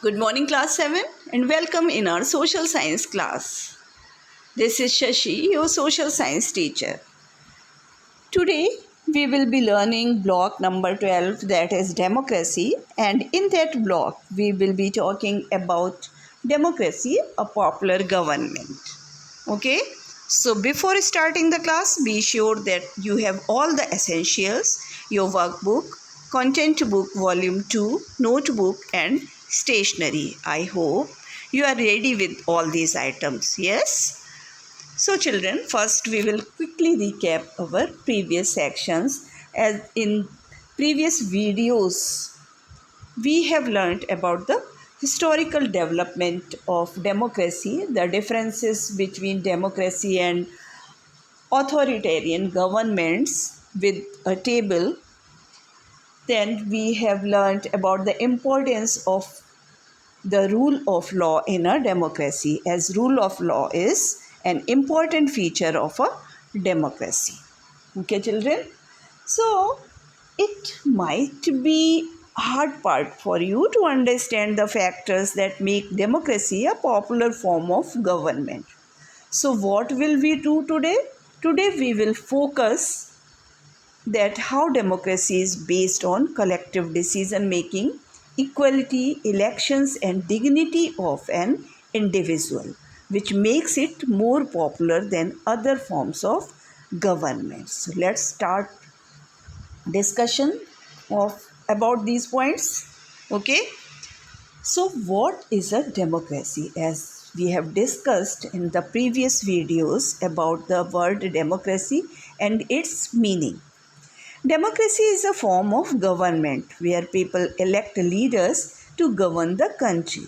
Good morning, class 7, and welcome in our social science class. This is Shashi, your social science teacher. Today, we will be learning block number 12, that is democracy, and in that block, we will be talking about democracy, a popular government. Okay, so before starting the class, be sure that you have all the essentials, your workbook, content book volume 2, notebook, and stationery. I hope you are ready with all these items. Yes? So, children, first we will quickly recap our previous sections. As in previous videos, we have learnt about the historical development of democracy, the differences between democracy and authoritarian governments with a table. Then we have learnt about the importance of the rule of law in a democracy, as rule of law is an important feature of a democracy. Okay, children? So, it might be hard part for you to understand the factors that make democracy a popular form of government. So, what will we do today? Today, we will focus that how democracy is based on collective decision making, equality, elections, and dignity of an individual, which makes it more popular than other forms of government. So, let's start discussion of about these points. Okay, so what is a democracy? As we have discussed in the previous videos about the word democracy and its meaning. Democracy is a form of government where people elect leaders to govern the country.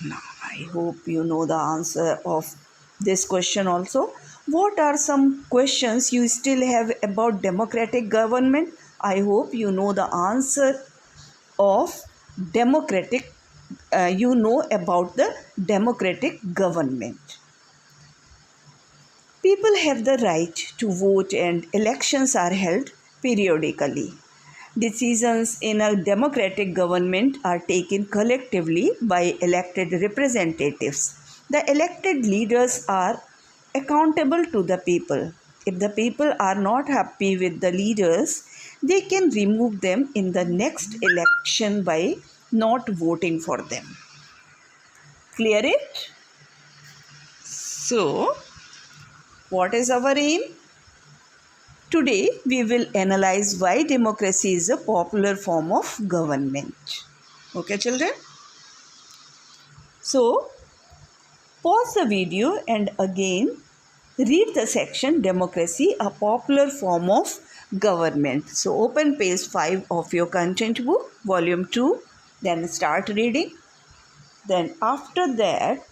Now, I hope you know the answer of this question also. What are some questions you still have about democratic government? I hope you know the answer of democratic, you know about the democratic government. People have the right to vote and elections are held periodically. Decisions in a democratic government are taken collectively by elected representatives. The elected leaders are accountable to the people. If the people are not happy with the leaders, they can remove them in the next election by not voting for them. Clear it? So, what is our aim? Today, we will analyze why democracy is a popular form of government. Okay, children? So, pause the video and again read the section Democracy, a popular form of government. So, open page 5 of your content book, volume 2, then start reading. Then, after that,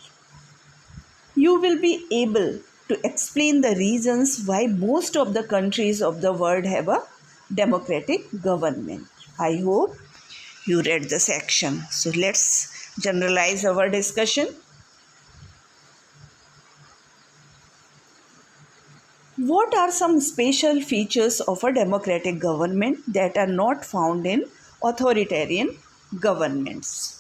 you will be able to explain the reasons why most of the countries of the world have a democratic government. I hope you read the section. So let's generalize our discussion. What are some special features of a democratic government that are not found in authoritarian governments?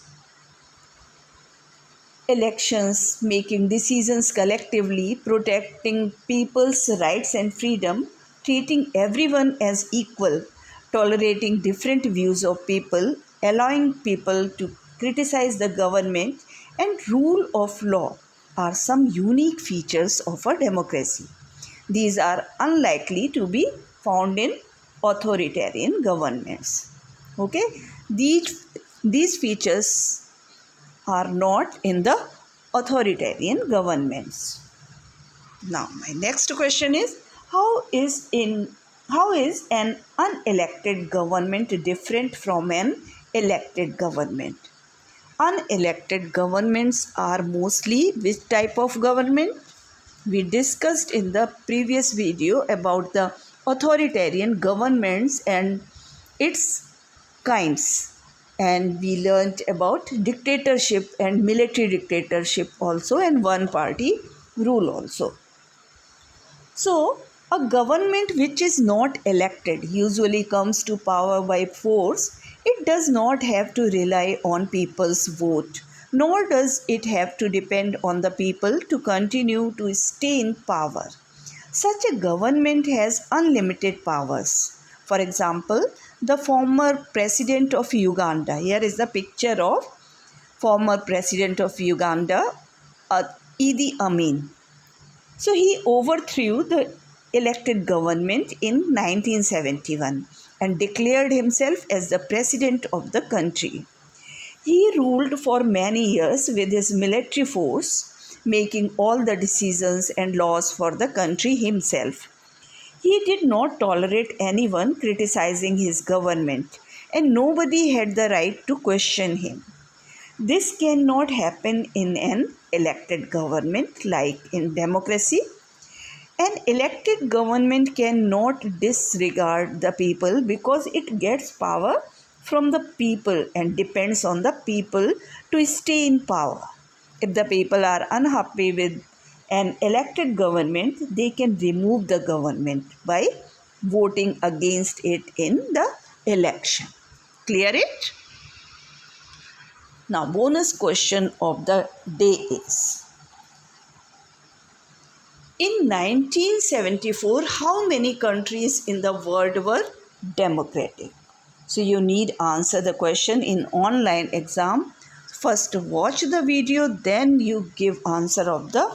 Elections, making decisions collectively, protecting people's rights and freedom, treating everyone as equal, tolerating different views of people, allowing people to criticize the government, and rule of law are some unique features of a democracy. These are unlikely to be found in authoritarian governments. Okay, these features are not in the authoritarian governments. Now, my next question is how is an unelected government different from an elected government? Unelected governments are mostly which type of government? We discussed in the previous video about the authoritarian governments and its kinds, and we learned about dictatorship and military dictatorship also, and one party rule also. So, a government which is not elected usually comes to power by force It does not have to rely on people's vote, nor does it have to depend on the people to continue to stay in power. Such a government has unlimited powers. For example, the former president of Uganda, here is the picture of former president of Uganda, uh, Idi Amin. So he overthrew the elected government in 1971 and declared himself as the president of the country. He ruled for many years with his military force, making all the decisions and laws for the country himself. He did not tolerate anyone criticizing his government, and nobody had the right to question him. This cannot happen in an elected government like in democracy. An elected government cannot disregard the people because it gets power from the people and depends on the people to stay in power. If the people are unhappy with an elected government, they can remove the government by voting against it in the election. Clear it? Now, bonus question of the day is, in 1974, how many countries in the world were democratic? So you need answer the question in online exam. First watch the video, then you give answer of the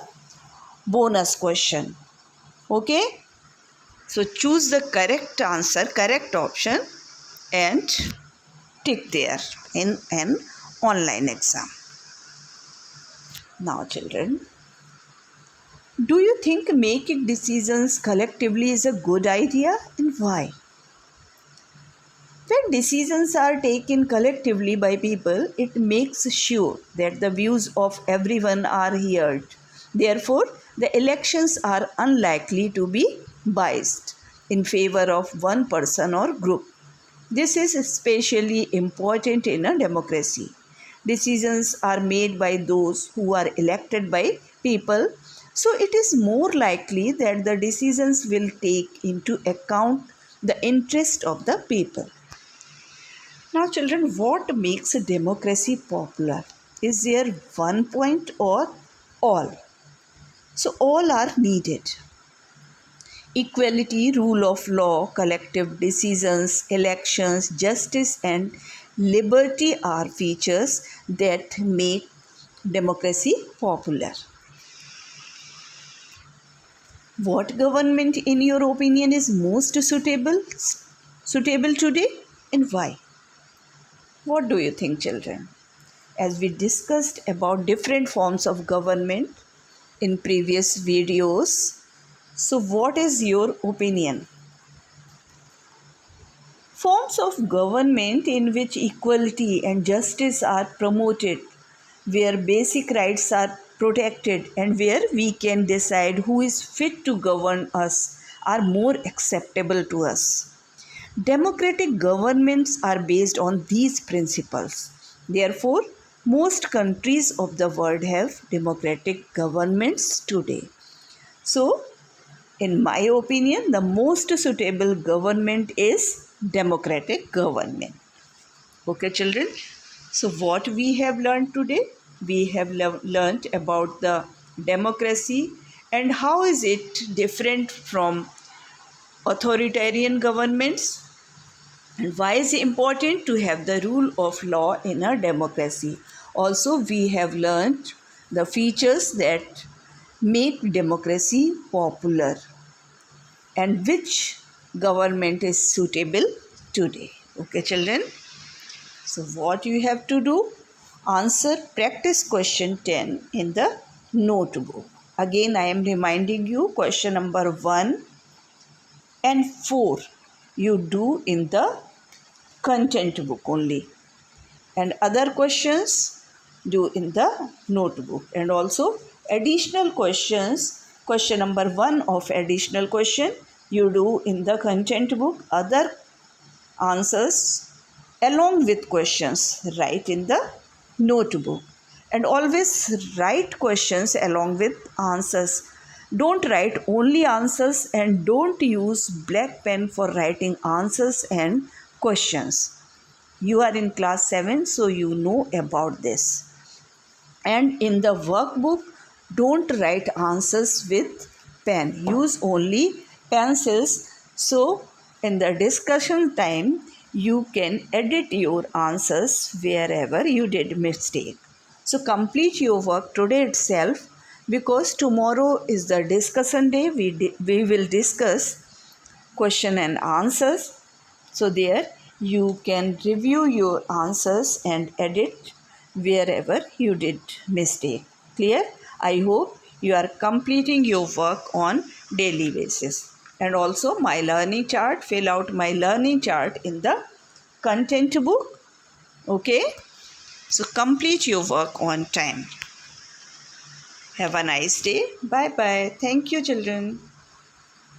bonus question. Okay? So choose the correct answer, correct option, and tick there in an online exam. Now children, do you think making decisions collectively is a good idea, and why? When decisions are taken collectively by people, it makes sure that the views of everyone are heard. Therefore, the elections are unlikely to be biased in favor of one person or group. This is especially important in a democracy. Decisions are made by those who are elected by people, so it is more likely that the decisions will take into account the interest of the people. Now, children, what makes a democracy popular? Is there one point or all? So, all are needed. Equality, rule of law, collective decisions, elections, justice, and liberty are features that make democracy popular. What government, in your opinion, is most suitable today, and why? What do you think, children? As we discussed about different forms of government in previous videos, so what is your opinion? Forms of government in which equality and justice are promoted, where basic rights are protected, and where we can decide who is fit to govern us are more acceptable to us. Democratic governments are based on these principles. Therefore, most countries of the world have democratic governments today. So, in my opinion, the most suitable government is democratic government. Okay, children. So, what we have learned today? We have learned about the democracy and how is it different from authoritarian governments, and why is it important to have the rule of law in a democracy. Also, we have learned the features that make democracy popular and which government is suitable today. Okay, children. So, what you have to do? Answer practice question 10 in the notebook. Again, I am reminding you question number 1 and 4 you do in the content book only, and other questions do in the notebook. And also additional questions, question number 1 of additional question you do in the content book, other answers along with questions write in the notebook. And always write questions along with answers. Don't write only answers, and don't use black pen for writing answers and questions. You are in class 7, so you know about this. And in the workbook, don't write answers with pen. Use only pencils. So in the discussion time, you can edit your answers wherever you did mistake. So complete your work today itself, because tomorrow is the discussion day. We will discuss question and answers. So there you can review your answers and edit wherever you did mistake. Clear? I hope you are completing your work on daily basis. And also my learning chart, fill out my learning chart in the content book. Okay? So complete your work on time. Have a nice day. Bye bye. Thank you, children.